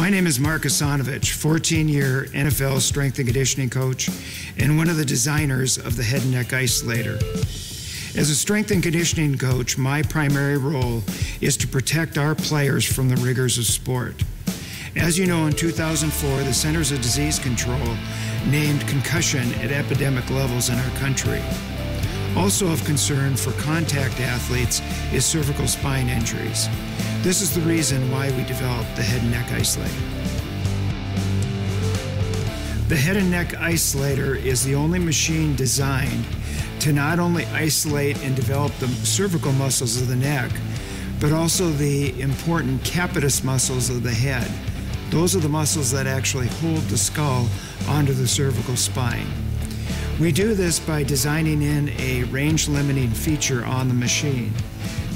My name is Mark Asanovich, 14-year NFL strength and conditioning coach and one of the designers of the head and neck isolator. As a strength and conditioning coach, my primary role is to protect our players from the rigors of sport. As you know, in 2004, the Centers of Disease Control named concussion at epidemic levels in our country. Also of concern for contact athletes is cervical spine injuries. This is the reason why we developed the head and neck isolator. The head and neck isolator is the only machine designed to not only isolate and develop the cervical muscles of the neck, but also the important capitis muscles of the head. Those are the muscles that actually hold the skull onto the cervical spine. We do this by designing in a range-limiting feature on the machine.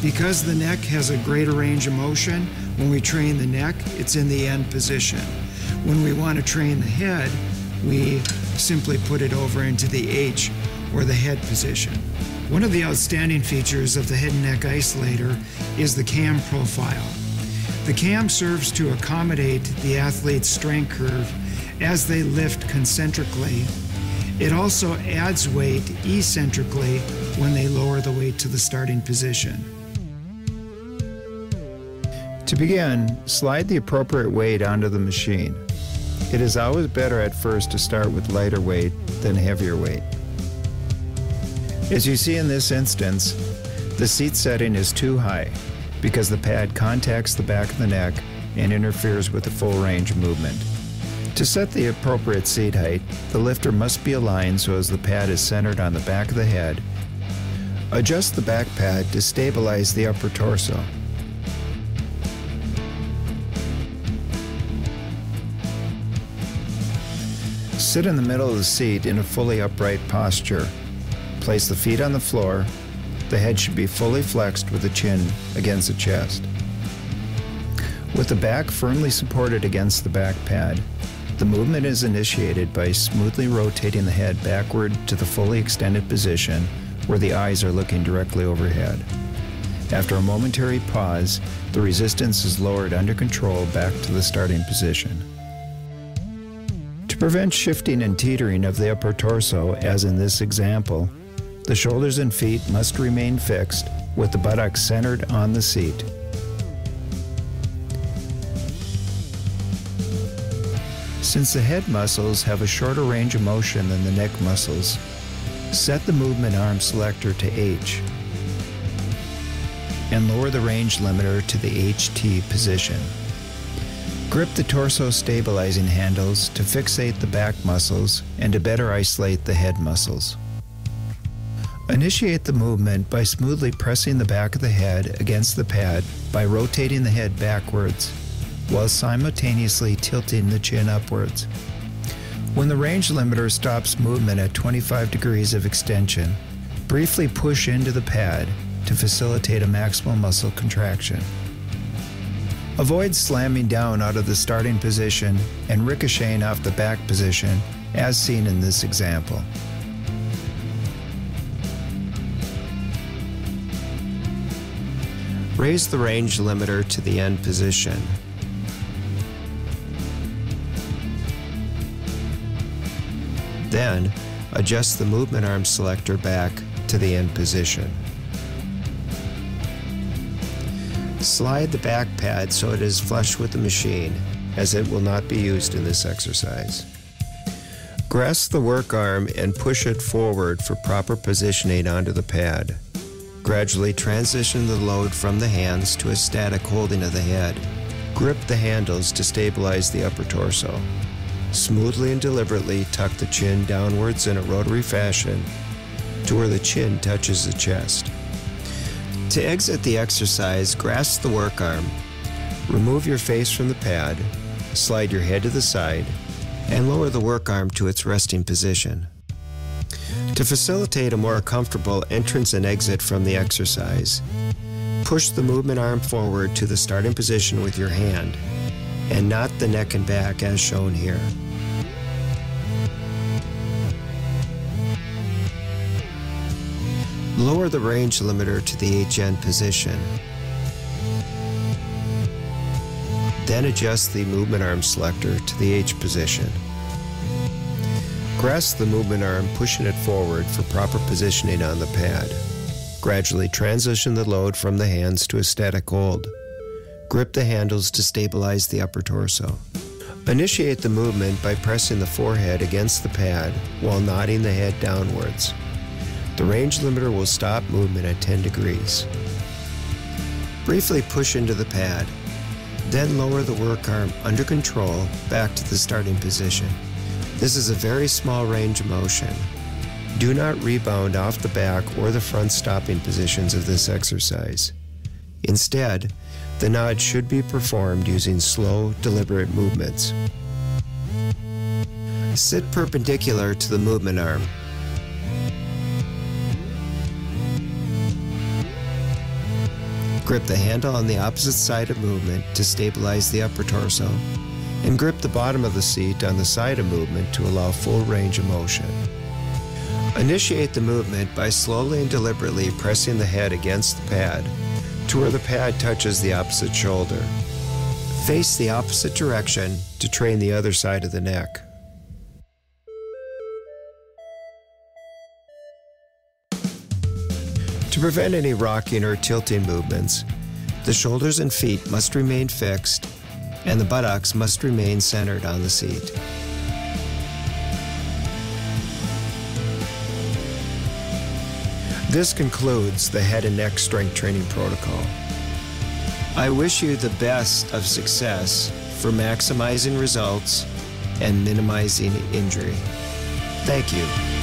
Because the neck has a greater range of motion, when we train the neck, it's in the end position. When we want to train the head, we simply put it over into the H, or the head position. One of the outstanding features of the head and neck isolator is the cam profile. The cam serves to accommodate the athlete's strength curve as they lift concentrically. It also adds weight eccentrically when they lower the weight to the starting position. To begin, slide the appropriate weight onto the machine. It is always better at first to start with lighter weight than heavier weight. As you see in this instance, the seat setting is too high because the pad contacts the back of the neck and interferes with the full range of movement. To set the appropriate seat height, the lifter must be aligned so as the pad is centered on the back of the head. Adjust the back pad to stabilize the upper torso. Sit in the middle of the seat in a fully upright posture. Place the feet on the floor. The head should be fully flexed with the chin against the chest. With the back firmly supported against the back pad, the movement is initiated by smoothly rotating the head backward to the fully extended position where the eyes are looking directly overhead. After a momentary pause, the resistance is lowered under control back to the starting position. To prevent shifting and teetering of the upper torso, as in this example, the shoulders and feet must remain fixed with the buttocks centered on the seat. Since the head muscles have a shorter range of motion than the neck muscles, set the movement arm selector to H and lower the range limiter to the HT position. Grip the torso stabilizing handles to fixate the back muscles and to better isolate the head muscles. Initiate the movement by smoothly pressing the back of the head against the pad by rotating the head backwards, while simultaneously tilting the chin upwards. When the range limiter stops movement at 25 degrees of extension, briefly push into the pad to facilitate a maximal muscle contraction. Avoid slamming down out of the starting position and ricocheting off the back position, as seen in this example. Raise the range limiter to the end position. Then, adjust the movement arm selector back to the end position. Slide the back pad so it is flush with the machine, as it will not be used in this exercise. Grasp the work arm and push it forward for proper positioning onto the pad. Gradually transition the load from the hands to a static holding of the head. Grip the handles to stabilize the upper torso. Smoothly and deliberately tuck the chin downwards in a rotary fashion to where the chin touches the chest. To exit the exercise, grasp the work arm, remove your face from the pad, slide your head to the side, and lower the work arm to its resting position. To facilitate a more comfortable entrance and exit from the exercise, push the movement arm forward to the starting position with your hand, and not the neck and back as shown here. Lower the range limiter to the HN position. Then adjust the movement arm selector to the H position. Grasp the movement arm, pushing it forward for proper positioning on the pad. Gradually transition the load from the hands to a static hold. Grip the handles to stabilize the upper torso. Initiate the movement by pressing the forehead against the pad while nodding the head downwards. The range limiter will stop movement at 10 degrees. Briefly push into the pad, then lower the work arm under control back to the starting position. This is a very small range of motion. Do not rebound off the back or the front stopping positions of this exercise. Instead, the nod should be performed using slow, deliberate movements. Sit perpendicular to the movement arm. Grip the handle on the opposite side of movement to stabilize the upper torso, and grip the bottom of the seat on the side of movement to allow full range of motion. Initiate the movement by slowly and deliberately pressing the head against the pad to where the pad touches the opposite shoulder. Face the opposite direction to train the other side of the neck. To prevent any rocking or tilting movements, the shoulders and feet must remain fixed and the buttocks must remain centered on the seat. This concludes the head and neck strength training protocol. I wish you the best of success for maximizing results and minimizing injury. Thank you.